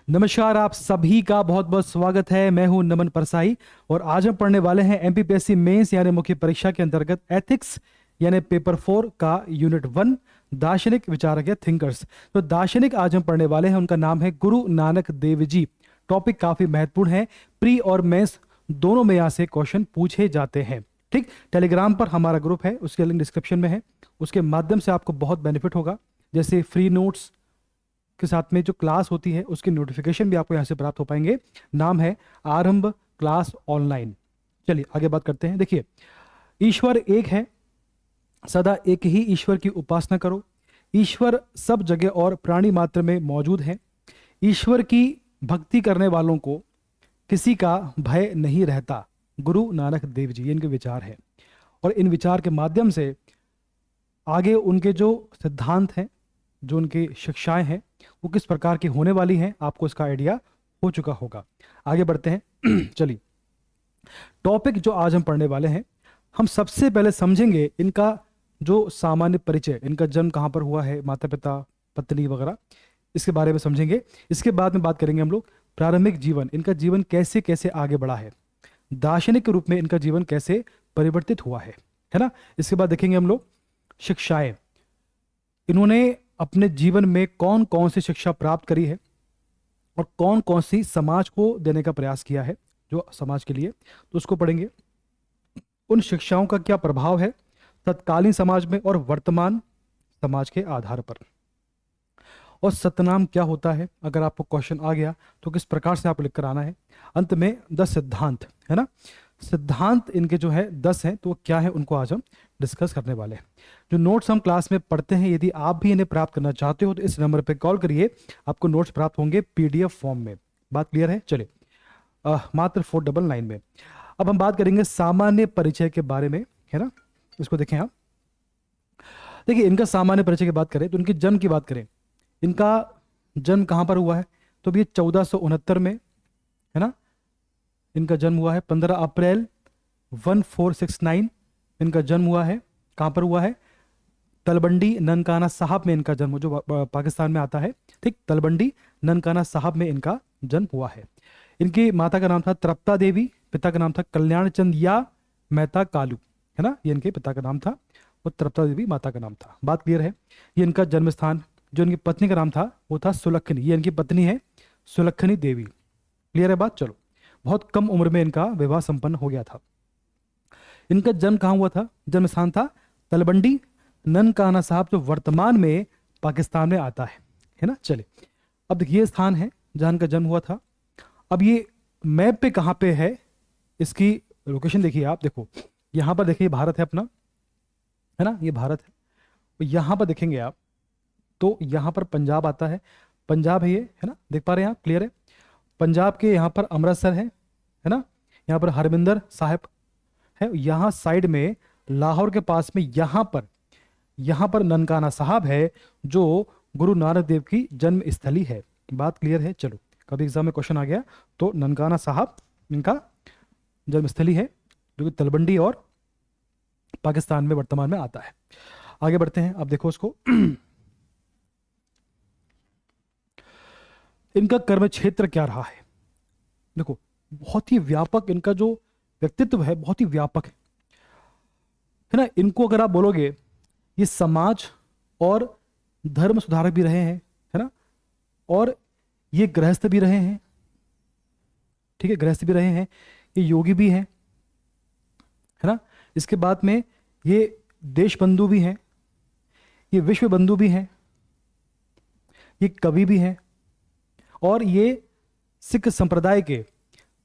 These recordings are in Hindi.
नमस्कार, आप सभी का बहुत बहुत स्वागत है। मैं हूं नमन परसाई और आज हम पढ़ने वाले हैं एमपीपीएससी मेंस यानी मुख्य परीक्षा के अंतर्गत एथिक्स यानी पेपर 4 का यूनिट 1 दार्शनिक विचारक या थिंकर्स। तो दार्शनिक आज हम पढ़ने वाले हैं, उनका नाम है गुरु नानक देव जी। टॉपिक काफी महत्वपूर्ण है, प्री और मेंस दोनों में यहाँ से क्वेश्चन पूछे जाते हैं। ठीक, टेलीग्राम पर हमारा ग्रुप है, उसके लिंक डिस्क्रिप्शन में है। उसके माध्यम से आपको बहुत बेनिफिट होगा, जैसे फ्री नोट्स के साथ में जो क्लास होती है उसके नोटिफिकेशन भी आपको यहाँ से प्राप्त हो पाएंगे। नाम है आरंभ क्लास ऑनलाइन। चलिए आगे बात करते हैं। देखिए, ईश्वर एक है, सदा एक ही ईश्वर की उपासना करो। ईश्वर सब जगह और प्राणी मात्र में मौजूद है। ईश्वर की भक्ति करने वालों को किसी का भय नहीं रहता। गुरु नानक देव जी, ये इनके विचार है और इन विचार के माध्यम से आगे उनके जो सिद्धांत हैं, जो उनकी शिक्षाएं हैं, वो किस प्रकार की होने वाली हैं, आपको इसका आइडिया हो चुका होगा। आगे बढ़ते हैं। चलिए, टॉपिक जो आज हम पढ़ने वाले हैं, हम सबसे पहले समझेंगे इनका जो सामान्य परिचय, इनका जन्म कहाँ पर हुआ है, माता पिता पत्नी वगैरह, इसके बारे में समझेंगे। इसके बाद में बात करेंगे हम लोग प्रारंभिक जीवन, इनका जीवन कैसे कैसे आगे बढ़ा है, दार्शनिक के रूप में इनका जीवन कैसे परिवर्तित हुआ है ना। इसके बाद देखेंगे हम लोग शिक्षाएं, इन्होंने अपने जीवन में कौन कौन सी शिक्षा प्राप्त करी है और कौन कौन सी समाज को देने का प्रयास किया है, जो समाज के लिए, तो उसको पढ़ेंगे। उन शिक्षाओं का क्या प्रभाव है तत्कालीन समाज में और वर्तमान समाज के आधार पर, और सतनाम क्या होता है, अगर आपको क्वेश्चन आ गया तो किस प्रकार से आपको लिखकर आना है। अंत में 10 सिद्धांत है ना, सिद्धांत इनके जो है 10 हैं, तो वो क्या है उनको आज हम डिस्कस करने वाले हैं। जो नोट्स हम क्लास में पढ़ते हैं, यदि आप भी इन्हें प्राप्त करना चाहते हो तो इस नंबर पे कॉल करिए, आपको नोट्स प्राप्त होंगे पीडीएफ फॉर्म में। बात क्लियर है? चलिए, मात्र 499 में। अब हम बात करेंगे सामान्य परिचय के बारे में, है ना। इसको देखें आप। देखिए, इनका सामान्य परिचय की बात करें तो इनके जन्म की बात करें, इनका जन्म कहाँ पर हुआ है, तो ये 1469 में, है ना। इनका जन्म हुआ है 15 अप्रैल 1469 इनका जन्म हुआ है। कहाँ पर हुआ है? तलबंडी ननकाना साहब में इनका जन्म, जो पाकिस्तान में आता है। ठीक, तलबंडी ननकाना साहब में इनका जन्म हुआ है। इनकी माता का नाम था तृप्ता देवी, पिता का नाम था कल्याण चंद या मेहता कालू, है ना। ये इनके पिता का नाम था और तृप्ता देवी माता का नाम था। बात क्लियर है? ये इनका जन्म स्थान। जो इनकी पत्नी का नाम था वो था सुलक्षणी, ये इनकी पत्नी है सुलक्षणी देवी। क्लियर है बात? चलो, बहुत कम उम्र में इनका विवाह संपन्न हो गया था। इनका जन्म कहाँ हुआ था? जन्म स्थान था तलबंडी ननकाना साहब, जो वर्तमान में पाकिस्तान में आता है ना। चले, अब देखिए ये स्थान है जहाँ इनका जन्म हुआ था। अब ये मैप पे कहाँ पे है, इसकी लोकेशन देखिए आप। देखो यहाँ पर देखिए भारत है अपना, है ना, ये भारत है। तो यहाँ पर देखेंगे आप तो यहाँ पर पंजाब आता है, पंजाब है ये, है ना, देख पा रहे हैं आप? क्लियर है? पंजाब के यहाँ पर अमृतसर है ना, यहाँ पर हरमिंदर साहिब है। यहाँ साइड में लाहौर के पास में यहाँ पर ननकाना साहब है, जो गुरु नानक देव की जन्म स्थली है। बात क्लियर है? चलो, कभी एग्जाम में क्वेश्चन आ गया तो ननकाना साहब इनका जन्म स्थली है, जो कि तलबंडी और पाकिस्तान में वर्तमान में आता है। आगे बढ़ते हैं। अब देखो उसको इनका कर्म क्षेत्र क्या रहा है। देखो, बहुत ही व्यापक इनका जो व्यक्तित्व है, बहुत ही व्यापक है ना। इनको अगर आप बोलोगे, ये समाज और धर्म सुधारक भी रहे हैं, है ना, और ये गृहस्थ भी रहे हैं। ठीक है, गृहस्थ भी रहे हैं, ये योगी भी हैं, है ना। इसके बाद में ये देश बंधु भी हैं, ये विश्व बंधु भी हैं, ये कवि भी हैं, और ये सिख संप्रदाय के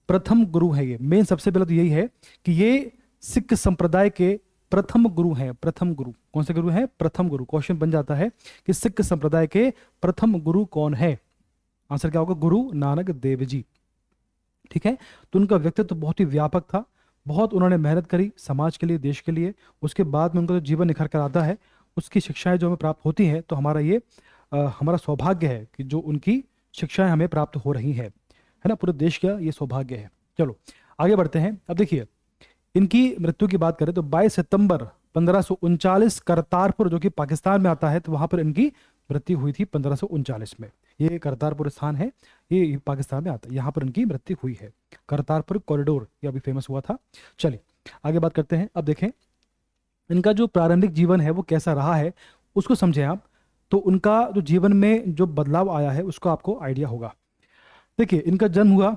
प्रथम गुरु हैं। ये मेन सबसे पहले तो यही है कि ये सिख संप्रदाय के प्रथम गुरु हैं। प्रथम गुरु कौन से गुरु हैं? प्रथम गुरु। क्वेश्चन बन जाता है कि सिख संप्रदाय के प्रथम गुरु कौन है? आंसर क्या होगा? गुरु नानक देव जी। ठीक है, तो उनका व्यक्तित्व बहुत ही व्यापक था, बहुत उन्होंने मेहनत करी समाज के लिए, देश के लिए। उसके बाद में उनका जो जीवन निखर कर आता है, उसकी शिक्षाएं जो हमें प्राप्त होती हैं, तो हमारा ये हमारा सौभाग्य है कि जो उनकी शिक्षाएं हमें प्राप्त हो रही है ना। पूरे देश का ये सौभाग्य है। चलो आगे बढ़ते हैं। अब देखिए, इनकी मृत्यु की बात करें तो 22 सितंबर 1539 करतारपुर, जो कि पाकिस्तान में आता है, तो वहां पर इनकी मृत्यु हुई थी 1539 में। ये करतारपुर स्थान है, ये पाकिस्तान में आता है, यहाँ पर इनकी मृत्यु हुई है। करतारपुर कॉरिडोर ये अभी फेमस हुआ था। चलिए आगे बात करते हैं। अब देखें इनका जो प्रारंभिक जीवन है वो कैसा रहा है, उसको समझें आप, तो उनका जो जीवन में जो बदलाव आया है उसको आपको आइडिया होगा। देखिए इनका जन्म हुआ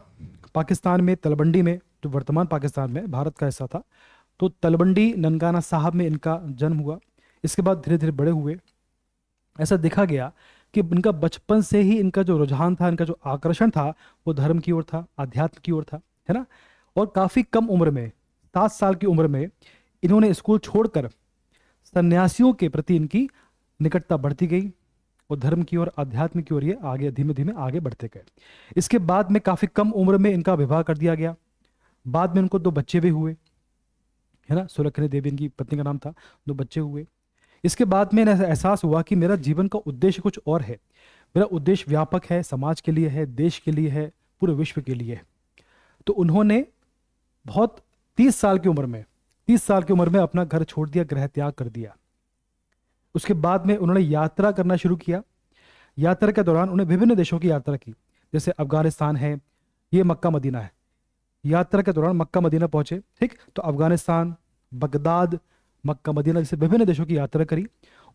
पाकिस्तान में तलबंडी में, जो वर्तमान पाकिस्तान में भारत का हिस्सा था। तो तलबंडी ननकाना साहब में इनका जन्म हुआ। इसके बाद धीरे धीरे बड़े हुए। ऐसा देखा गया कि इनका बचपन से ही इनका जो रुझान था, इनका जो आकर्षण था वो धर्म की ओर था, अध्यात्म की ओर था, है ना। और काफ़ी कम उम्र में, 7 साल की उम्र में इन्होंने स्कूल छोड़कर सन्यासियों के प्रति इनकी निकटता बढ़ती गई और धर्म की ओर, अध्यात्म की ओर ये आगे धीमे धीमे आगे बढ़ते गए। इसके बाद में काफ़ी कम उम्र में इनका विवाह कर दिया गया। बाद में इनको 2 बच्चे भी हुए, है ना। सुलक्षणी देवी इनकी पत्नी का नाम था। 2 बच्चे हुए। इसके बाद में इन्हें एहसास हुआ कि मेरा जीवन का उद्देश्य कुछ और है। मेरा उद्देश्य व्यापक है, समाज के लिए है, देश के लिए है, पूरे विश्व के लिए है। तो उन्होंने बहुत 30 साल की उम्र में, 30 साल की उम्र में अपना घर छोड़ दिया, गृह त्याग कर दिया। उसके बाद में उन्होंने यात्रा करना शुरू किया। यात्रा के दौरान उन्हें विभिन्न देशों की यात्रा की, जैसे अफगानिस्तान है, ये मक्का मदीना है। यात्रा के दौरान मक्का मदीना पहुंचे, ठीक। तो अफगानिस्तान, बगदाद, मक्का मदीना जैसे विभिन्न देशों की यात्रा करी।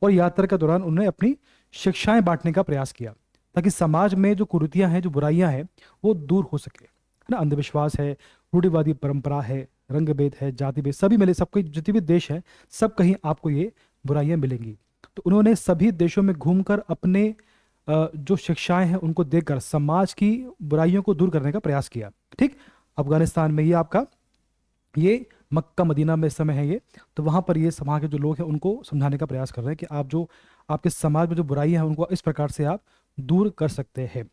और यात्रा के दौरान उन्होंने अपनी शिक्षाएं बांटने का प्रयास किया, ताकि समाज में जो कुरीतियां हैं, जो बुराइयां हैं, वो दूर हो सके, है ना। अंधविश्वास है, रूढ़िवादी परंपरा है, रंग भेद है, जाति भेद, सभी मिले, सबके जितने भी देश हैं सब कहीं आपको ये बुराइयां मिलेंगी। तो उन्होंने सभी देशों में घूमकर अपने जो शिक्षाएं हैं उनको देकर समाज की बुराइयों को दूर करने का प्रयास किया, ठीक। अफगानिस्तान में ये आपका, ये मक्का मदीना में इस समय है ये। तो वहाँ पर ये समाज के जो लोग हैं उनको समझाने का प्रयास कर रहे हैं कि आप जो आपके समाज में जो बुराइयां हैं उनको इस प्रकार से आप दूर कर सकते हैं,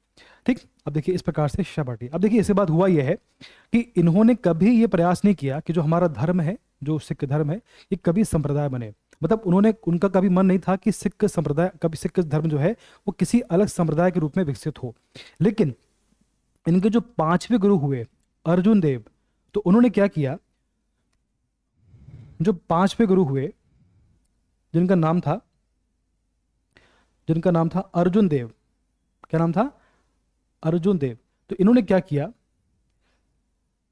ठीक। अब देखिए इस प्रकार से शिक्षा बांटी। अब देखिए इसके बाद हुआ यह है कि इन्होंने कभी ये प्रयास नहीं किया कि जो हमारा धर्म है, जो सिख धर्म है, ये कभी संप्रदाय बने। मतलब उनका कभी मन नहीं था कि सिख संप्रदाय, कभी सिख धर्म जो है वो किसी अलग संप्रदाय के रूप में विकसित हो। लेकिन इनके जो 5वें गुरु हुए अर्जुन देव, तो उन्होंने क्या किया, जो 5वें गुरु हुए जिनका नाम था अर्जुन देव, क्या नाम था, अर्जुन देव। तो इन्होंने क्या किया,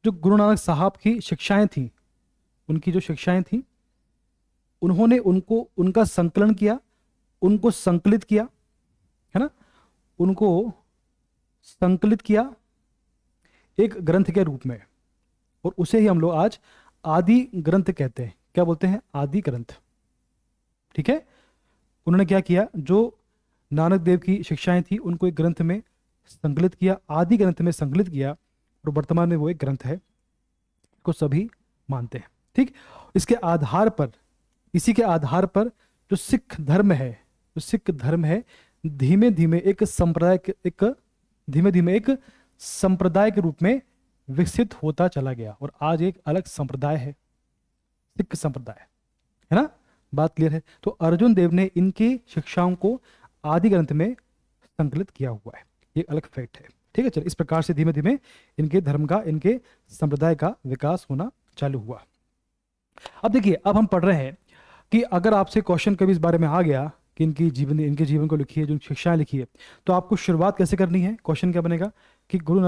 जो गुरु नानक साहब की शिक्षाएं थी, उनकी जो शिक्षाएं थी, उन्होंने उनका संकलन किया, उनको संकलित किया, है ना, उनको संकलित किया एक ग्रंथ के रूप में। और उसे ही हम लोग आज आदि ग्रंथ कहते हैं। क्या बोलते हैं, आदि ग्रंथ, ठीक है। उन्होंने क्या किया, जो नानक देव की शिक्षाएं थी उनको एक ग्रंथ में संकलित किया, आदि ग्रंथ में संकलित किया, और वर्तमान में वो एक ग्रंथ है को सभी मानते हैं, ठीक। इसके आधार पर, इसी के आधार पर जो सिख धर्म है धीमे धीमे एक संप्रदाय के रूप में विकसित होता चला गया, और आज एक अलग संप्रदाय है, सिख संप्रदाय, है ना। बात क्लियर है। तो अर्जुन देव ने इनकी शिक्षाओं को आदि ग्रंथ में संकलित किया हुआ है, ये अलग फैक्ट है, ठीक है। चलिए इस प्रकार से धीमे धीमे इनके धर्म का, इनके संप्रदाय का विकास होना चालू हुआ। अब देखिए, अब हम पढ़ रहे हैं कि अगर आपसे क्वेश्चन कभी इस बारे में आ गया कि इनके जीवन को लिखिए, जो शिक्षाएं लिखी है, तो आपको शुरुआत कैसे करनी है। क्वेश्चन क्या बनेगा कि गुरु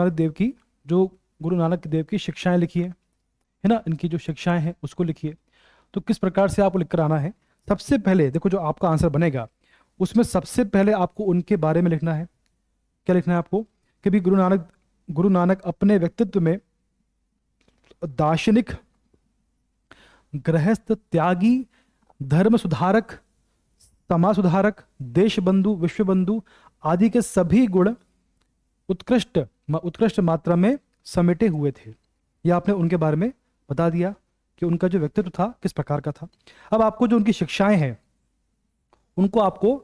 नानक देव की शिक्षाएं लिखिए, है ना, इनकी जो शिक्षाएं हैं उसको लिखिए। तो किस प्रकार से आपको लिखकर आना है, सबसे पहले देखो जो आपका आंसर बनेगा उसमें सबसे पहले आपको उनके बारे में लिखना है। क्या लिखना है आपको कि भी गुरु नानक अपने व्यक्तित्व में दार्शनिक, गृहस्थ, त्यागी, धर्म सुधारक, समाज सुधारक, देश बंधु, विश्व बंधु आदि के सभी गुण उत्कृष्ट मात्रा में समेटे हुए थे। यह आपने उनके बारे में बता दिया कि उनका जो व्यक्तित्व था किस प्रकार का था। अब आपको जो उनकी शिक्षाएं हैं उनको आपको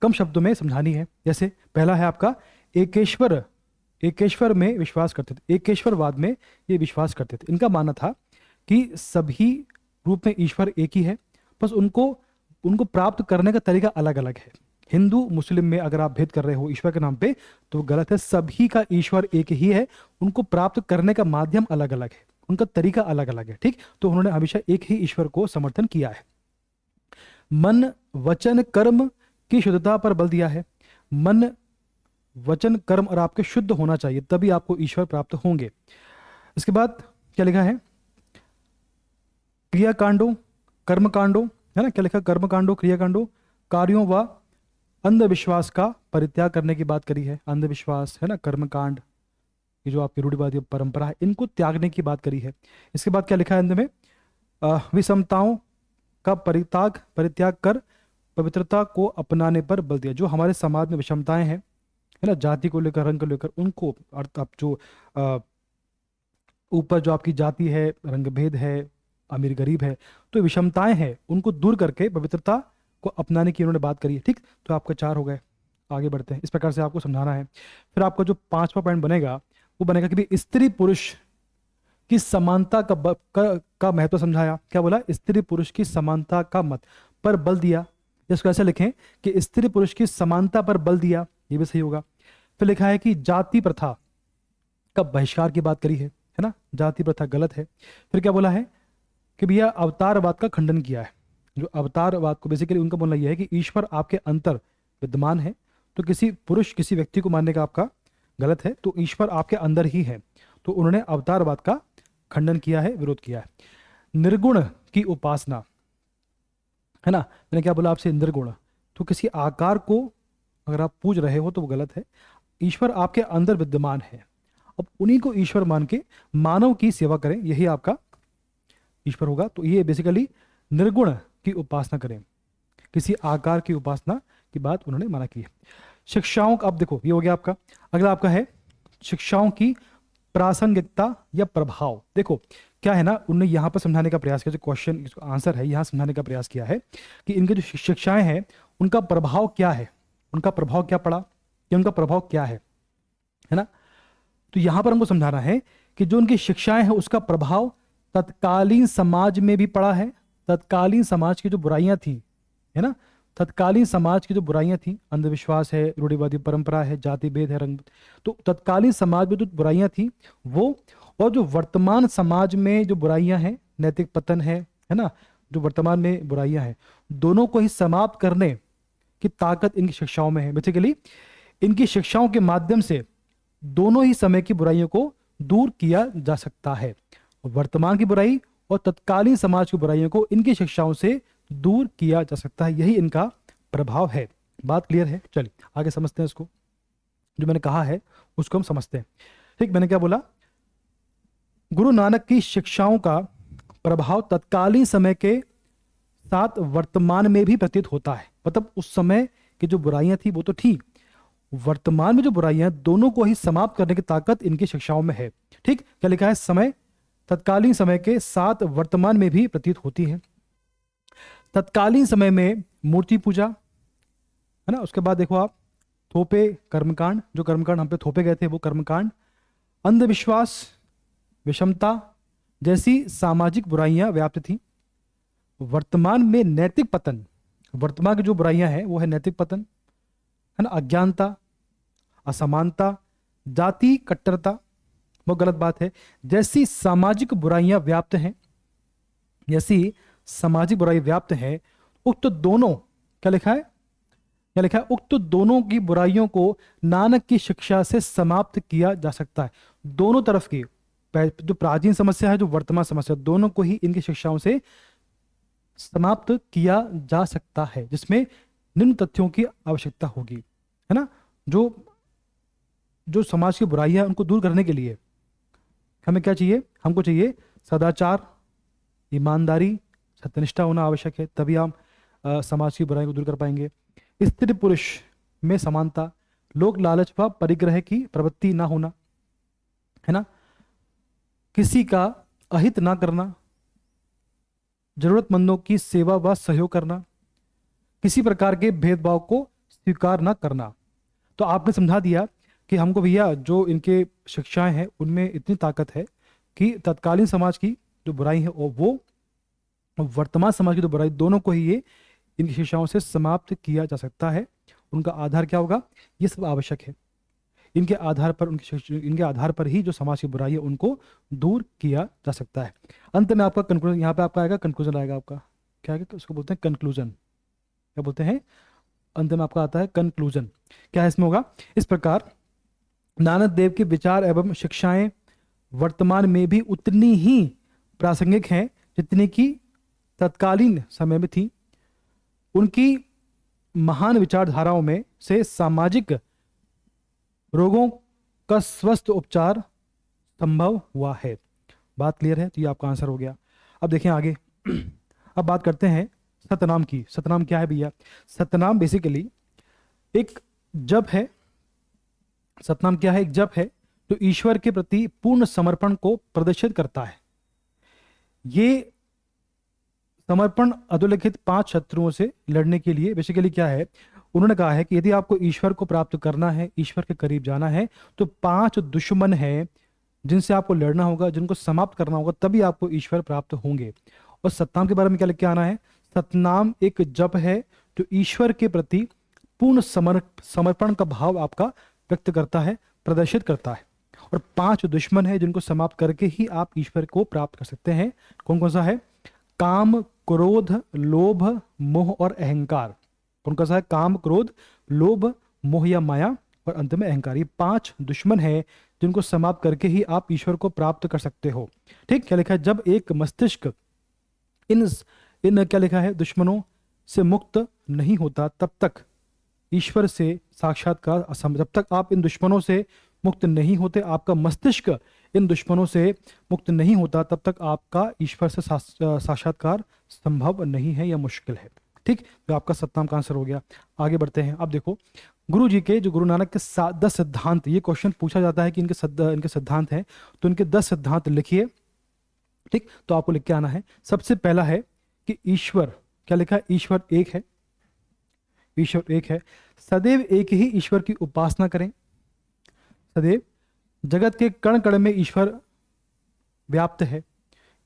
कम शब्दों में समझानी है। जैसे पहला है आपका एकेश्वर में विश्वास करते थे, एकेश्वरवाद में ये विश्वास करते थे। इनका मानना था कि सभी रूप में ईश्वर एक ही है, बस उनको प्राप्त करने का तरीका अलग अलग है। हिंदू मुस्लिम में अगर आप भेद कर रहे हो ईश्वर के नाम पे तो गलत है, सभी का ईश्वर एक ही है, उनको प्राप्त करने का माध्यम अलग अलग है, उनका तरीका अलग अलग है, ठीक। तो उन्होंने हमेशा एक ही ईश्वर को समर्थन किया है। मन, वचन, कर्म की शुद्धता पर बल दिया है। मन, वचन कर्म और आपके शुद्ध होना चाहिए, तभी आपको ईश्वर प्राप्त होंगे। इसके बाद क्या लिखा है, क्रियाकांडों कर्मकांडों, है ना, क्या लिखा, कर्मकांडों क्रियाकांडों कार्यों व अंधविश्वास का परित्याग करने की बात करी है। अंधविश्वास, है ना, कर्मकांड, ये जो आपकी रूढ़िवादी परंपरा है, इनको त्यागने की बात करी है। इसके बाद क्या लिखा है अंत में, विषमताओं का परित्याग परित्याग कर पवित्रता को अपनाने पर बल दिया। जो हमारे समाज में विषमताएं हैं, है ना, जाति को लेकर, रंग को लेकर, उनको आप जो ऊपर जो आपकी जाति है, रंग भेद है, अमीर गरीब है, तो विषमताएं हैं, उनको दूर करके पवित्रता को अपनाने की इन्होंने बात करी है। ठीक, तो आपका 4 हो गए। आगे बढ़ते हैं, इस प्रकार से आपको समझाना है। फिर आपका जो 5वां पॉइंट बनेगा वो बनेगा कि भाई स्त्री पुरुष की समानता का महत्व समझाया। क्या बोला, स्त्री पुरुष की समानता का मत पर बल दिया। इसको ऐसे लिखें कि स्त्री पुरुष की समानता पर बल दिया, ये भी सही होगा। फिर लिखा है कि जाति प्रथा का बहिष्कार की बात करी है ना, जाति प्रथा गलत है। फिर क्या बोला है कि भैया अवतारवाद का खंडन किया है। जो अवतारवाद को बेसिकली उनका बोलना यह है कि ईश्वर आपके अंतर विद्यमान है, तो किसी पुरुष किसी व्यक्ति को मानने का आपका गलत है, तो ईश्वर आपके अंदर ही है। तो उन्होंने अवतारवाद का खंडन किया है, विरोध किया है। निर्गुण की उपासना, है ना, मैंने क्या बोला आपसे, निर्गुण, तो किसी आकार को अगर आप पूज रहे हो तो वो गलत है। ईश्वर आपके अंदर विद्यमान है, अब उन्हीं को ईश्वर मान के मानव की सेवा करें, यही आपका ईश्वर होगा। तो ये बेसिकली निर्गुण की उपासना करें, किसी आकार की उपासना की बात उन्होंने माना की है। शिक्षाओं का, अब देखो ये हो गया आपका। अगला आपका है शिक्षाओं की प्रासंगिकता या प्रभाव। देखो क्या है ना, उन्होंने यहाँ पर समझाने का प्रयास किया, जो क्वेश्चन आंसर है यहाँ समझाने का प्रयास किया है कि इनके जो शिक्षाएं हैं उनका प्रभाव क्या है, उनका प्रभाव क्या पड़ा, या उनका प्रभाव क्या है ना। तो यहां पर हमको समझाना है कि जो उनकी शिक्षाएं हैं उसका प्रभाव तत्कालीन समाज में भी पड़ा है। तत्कालीन समाज की जो बुराइयां थी, है ना, तत्कालीन समाज की जो बुराइयां थी, अंधविश्वास है, रूढ़िवादी परंपरा है, जाति भेद है, रंग, तो तत्कालीन समाज में जो बुराइयां थी वो, और जो वर्तमान समाज में जो बुराइयां हैं, नैतिक पतन है ना, जो वर्तमान में बुराइयां हैं, दोनों को ही समाप्त करने की ताकत इनकी शिक्षाओं में है। बेसिकली इनकी शिक्षाओं के माध्यम से दोनों ही समय की बुराइयों को दूर किया जा सकता है। वर्तमान की बुराई और तत्कालीन समाज की बुराइयों को इनकी शिक्षाओं से दूर किया जा सकता है, यही इनका प्रभाव है। बात क्लियर है? चलिए आगे समझते हैं इसको, जो मैंने कहा है उसको हम समझते हैं। ठीक, मैंने क्या बोला, गुरु नानक की शिक्षाओं का प्रभाव तत्कालीन समय के साथ वर्तमान में भी प्रतीत होता है। मतलब उस समय की जो बुराइयां थी वो तो ठीक, वर्तमान में जो बुराइयां, दोनों को ही समाप्त करने की ताकत इनकी शिक्षाओं में है। ठीक, क्या लिखा है, समय तत्कालीन समय के साथ वर्तमान में भी प्रतीत होती है। तत्कालीन समय में मूर्ति पूजा, है ना, उसके बाद देखो आप थोपे कर्मकांड, जो कर्मकांड हम पे थोपे गए थे वो कर्मकांड, अंधविश्वास, विषमता जैसी सामाजिक बुराइयां व्याप्त थी। वर्तमान में नैतिक पतन, वर्तमान की जो बुराइयां हैं वो है नैतिक पतन, है ना, अज्ञानता, असमानता, जाति कट्टरता, वो गलत बात है, जैसी सामाजिक बुराइयां व्याप्त हैं, जैसी सामाजिक बुराई व्याप्त है। उक्त दोनों, क्या लिखा है, क्या लिखा है, उक्त दोनों की बुराइयों को नानक की शिक्षा से समाप्त किया जा सकता है। दोनों तरफ की, जो प्राचीन समस्या है, जो वर्तमान समस्या, दोनों को ही इनकी शिक्षाओं से समाप्त किया जा सकता है, जिसमें निम्न तथ्यों की आवश्यकता होगी, है ना। जो समाज की बुराइयां उनको दूर करने के लिए हमें क्या चाहिए, हमको चाहिए सदाचार, ईमानदारी, सत्यनिष्ठा होना आवश्यक है, तभी हम समाज की बुराई को दूर कर पाएंगे। स्त्री पुरुष में समानता, लोक लालच व परिग्रह की प्रवृत्ति ना होना, है ना, किसी का अहित ना करना, जरूरतमंदों की सेवा व सहयोग करना, किसी प्रकार के भेदभाव को स्वीकार ना करना। तो आपने समझा दिया कि हमको भैया जो इनके शिक्षाएं हैं उनमें इतनी ताकत है कि तत्कालीन समाज की जो बुराई है और वो वर्तमान समाज की जो बुराई, दोनों को ही ये इनकी शिक्षाओं से समाप्त किया जा सकता है। उनका आधार क्या होगा, ये सब आवश्यक है। इनके आधार पर, इनके आधार पर ही जो समाज की बुराई है उनको दूर किया जा सकता है। अंत में आपका कंक्लूजन, यहाँ पे आपका आएगा कंक्लूजन आएगा आपका, क्या आएगा, उसको बोलते हैं कंक्लूजन, क्या बोलते हैं, अंत में आपका आता है कंक्लूजन। क्या है इसमें होगा? इस प्रकार नानक देव के विचार एवं शिक्षाएं वर्तमान में भी उतनी ही प्रासंगिक हैं जितनी कि तत्कालीन समय में थी। उनकी महान विचारधाराओं में से सामाजिक रोगों का स्वस्थ उपचार संभव हुआ है। बात क्लियर है? तो ये आपका आंसर हो गया। अब देखें आगे। अब बात करते हैं सतनाम की। सतनाम क्या है भैया? सतनाम बेसिकली एक जप है। सतनाम क्या है? एक जप है जो ईश्वर के प्रति पूर्ण समर्पण को प्रदर्शित करता है। ये समर्पण अधोलिखित 5 शत्रुओं से लड़ने के लिए बेसिकली क्या है, उन्होंने कहा है कि यदि आपको ईश्वर को प्राप्त करना है, ईश्वर के करीब जाना है, तो 5 दुश्मन हैं जिनसे आपको लड़ना होगा, जिनको समाप्त करना होगा, तभी आपको ईश्वर प्राप्त होंगे। और सतनाम के बारे में क्या लिख के आना है? सतनाम एक जप है जो ईश्वर के प्रति पूर्ण समर्पण का भाव आपका व्यक्त करता है, प्रदर्शित करता है। और 5 दुश्मन है जिनको समाप्त करके ही आप ईश्वर को प्राप्त कर सकते हैं। कौन कौन सा है? काम, क्रोध, लोभ, मोह और अहंकार। कौन कौन सा है? काम, क्रोध, लोभ, मोह या माया और अंत में अहंकार। ये 5 दुश्मन है जिनको समाप्त करके ही आप ईश्वर को प्राप्त कर सकते हो। ठीक, क्या लिखा है? जब एक मस्तिष्क इन इन क्या लिखा है, दुश्मनों से मुक्त नहीं होता तब तक ईश्वर से साक्षात्कार असंभव। जब तक आप इन दुश्मनों से मुक्त नहीं होते, आपका मस्तिष्क इन दुश्मनों से मुक्त नहीं होता, तब तक आपका ईश्वर से साक्षात्कार संभव नहीं है या मुश्किल है। ठीक, तो आपका सतनाम का आंसर हो गया। आगे बढ़ते हैं। अब देखो, गुरु जी के, जो गुरु नानक के 10 सिद्धांत, ये क्वेश्चन पूछा जाता है कि इनके सिद्धांत हैं, तो इनके 10 सिद्धांत लिखिए। ठीक, तो आपको लिख के आना है। सबसे पहला है कि ईश्वर, क्या लिखा है? ईश्वर एक है। ईश्वर एक है। सदैव एक ही ईश्वर की उपासना करें। सदैव जगत के कण कण में ईश्वर व्याप्त है।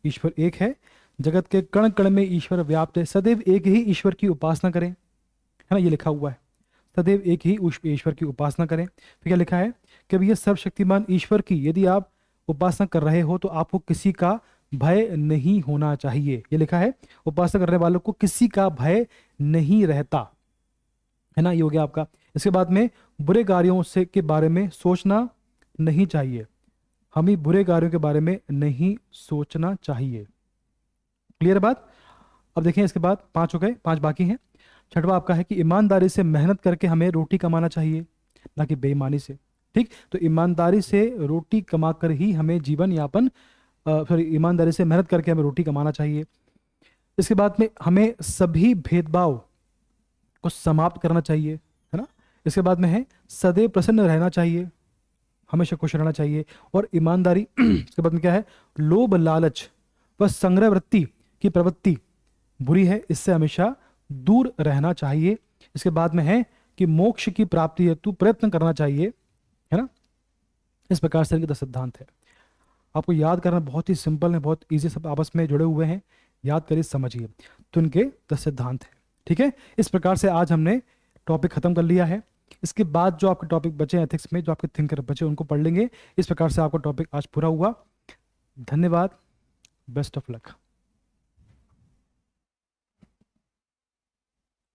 ईश्वर एक है, जगत के कण कण में ईश्वर व्याप्त है। सदैव एक ही ईश्वर की उपासना करें, है ना, ये लिखा हुआ है। सदैव एक ही ईश्वर की उपासना करें। फिर क्या लिखा है कि भैया सर्वशक्तिमान ईश्वर की यदि आप उपासना कर रहे हो तो आपको किसी का भय नहीं होना चाहिए। ये लिखा है, उपासना करने वालों को किसी का भय नहीं रहता, है ना, ये हो गया आपका। इसके बाद में बुरे कार्यों से के बारे में सोचना नहीं चाहिए। हमें बुरे कार्यों के बारे में नहीं सोचना चाहिए। क्लियर बात? अब देखें, इसके बाद 5 हो गए, 5 बाकी हैं। छठवा आपका है कि ईमानदारी से मेहनत करके हमें रोटी कमाना चाहिए, ना कि बेईमानी से। ठीक, तो ईमानदारी से रोटी कमाकर ही हमें जीवन यापन, सॉरी, ईमानदारी से मेहनत करके हमें रोटी कमाना चाहिए। इसके बाद में हमें सभी भेदभाव को समाप्त करना चाहिए, है ना। इसके बाद में है सदैव प्रसन्न रहना चाहिए, हमेशा खुश रहना चाहिए। और ईमानदारी इसके बाद में क्या है? लोभ, लालच व संग्रह वृत्ति की प्रवृत्ति बुरी है, इससे हमेशा दूर रहना चाहिए। इसके बाद में है कि मोक्ष की प्राप्ति हेतु प्रयत्न करना चाहिए, है ना। इस प्रकार से इनके 10 सिद्धांत है। आपको याद करना बहुत ही सिंपल है, बहुत इजी, सब आपस में जुड़े हुए हैं, याद करिए, समझिए। तो इनके 10 सिद्धांत है। ठीक है, इस प्रकार से आज हमने टॉपिक खत्म कर लिया है। इसके बाद जो आपके टॉपिक बचे एथिक्स में, जो आपके थिंकर बचे, उनको पढ़ लेंगे। इस प्रकार से आपका टॉपिक आज पूरा हुआ। धन्यवाद, बेस्ट ऑफ लक।